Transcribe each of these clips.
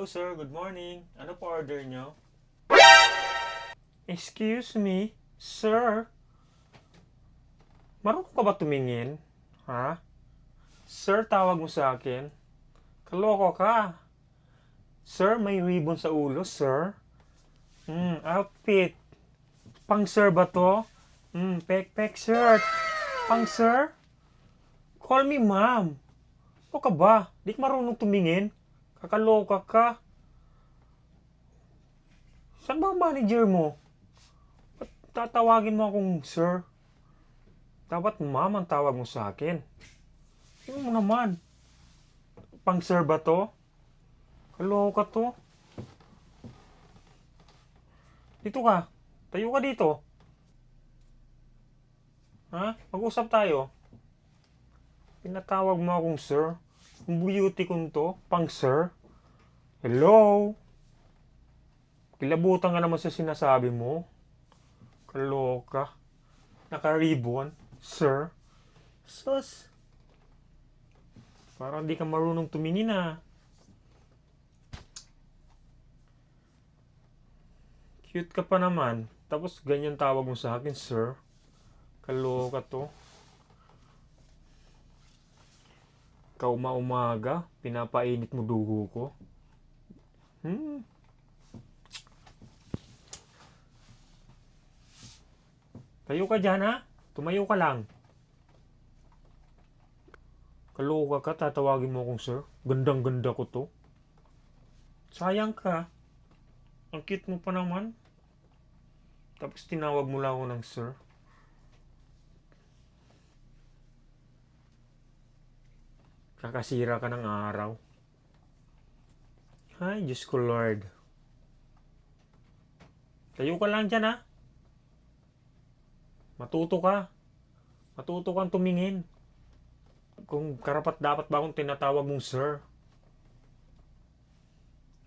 sir. Good morning. Ano po order nyo? Excuse me, sir. Marunong ka ba tumingin? Ha? Sir, tawag mo sa akin. Kaloko ka. Sir, may ribbon sa ulo, sir. Outfit. Pang sir ba to? Pek-pek shirt. Pang sir? Call me ma'am. Ano ka ba? Di ka marunong tumingin? Kakaloka ka. Saan ba ang manager mo? Ba't tatawagin mo akong sir? Dapat ma'am ang tawag mo sa akin. Ano mo naman? Pang sir ba to? Kaloka to. Dito ka. Tayo ka dito. Ha? Mag-usap tayo. Pinatawag mo akong sir. Ang beauty ko to. Pang sir. Hello? Kilabutan ka naman sa sinasabi mo. Kaloka. Naka-ribbon. Sir. Sus. Parang di ka marunong tumingin ah. Cute ka pa naman. Tapos ganyan tawag mo sa akin, sir. Kaloka to. Kauma-umaga, pinapainit mo dugo ko. Tayo ka dyan ha. Tumayo ka lang. Kaloka ka, tatawagin mo akong sir. Gandang-ganda ko to. Sayang ka. Ang cute mo pa naman. Tapos tinawag mo lang ako ng sir. Kakasira ka ng araw. Ay, Diyos ko Lord. Tayo ka lang dyan ha. Matuto ka. Matuto kang tumingin. Kung karapat dapat ba akong tinatawag mong sir?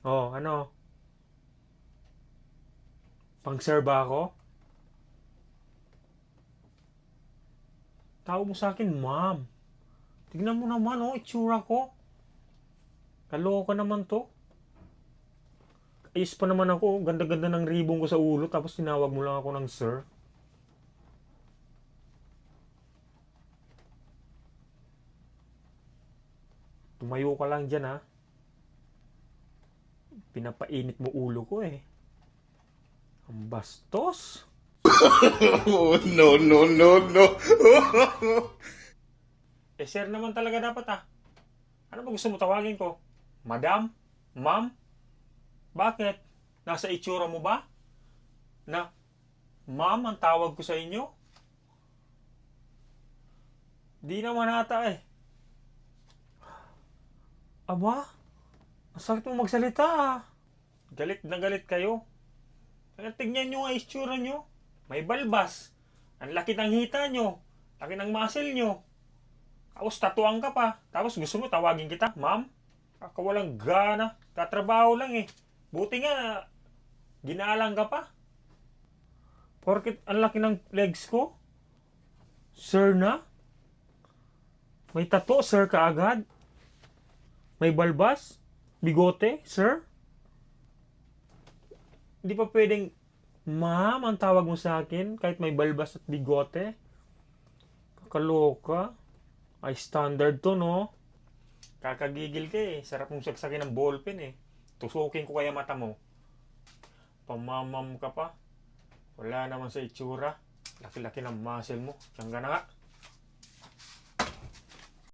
Oh, ano? Pang sir ba ako? Tawag mo sa akin, ma'am. Tignan mo naman, oh, itsura ko. Kaloka naman to. Ayos pa naman ako. Ganda-ganda ng ribbon ko sa ulo. Tapos tinawag mo lang ako ng sir. Tumayo ka lang dyan, ha. Pinapainit mo ulo ko, eh. Ang bastos. Oh, no, no, no, no. Sir naman talaga dapat, ha. Ano ba gusto mo tawagin ko? Madam? Ma'am? Bakit? Nasa itsura mo ba? Na, ma'am ang tawag ko sa inyo? Di naman ata, eh. Aba? Ang sakit mo magsalita, ah. Galit na galit kayo. Tignan nyo nga itsura nyo. May balbas. Ang laki ng hita nyo. Laki ng muscle nyo. Tapos tatuang ka pa. Tapos gusto mo tawagin kita, ma'am? Kakawalang gana. Katrabaho lang eh. Buti nga, ginaalang ka pa. Porkit ang laki ng legs ko? Sir na? May tato, sir ka agad? May balbas? Bigote, sir? Hindi pa pwedeng, ma'am, ang tawag mo sa akin kahit may balbas at bigote? Kakaloka. Ay, standard to, no? Kakagigil ka eh. Sarap mong saksakin ng ballpen eh. Tusukin ko kaya mata mo. Pamamam ka pa. Wala naman sa itsura. Laki-laki ng muscle mo. Diyan ka na nga.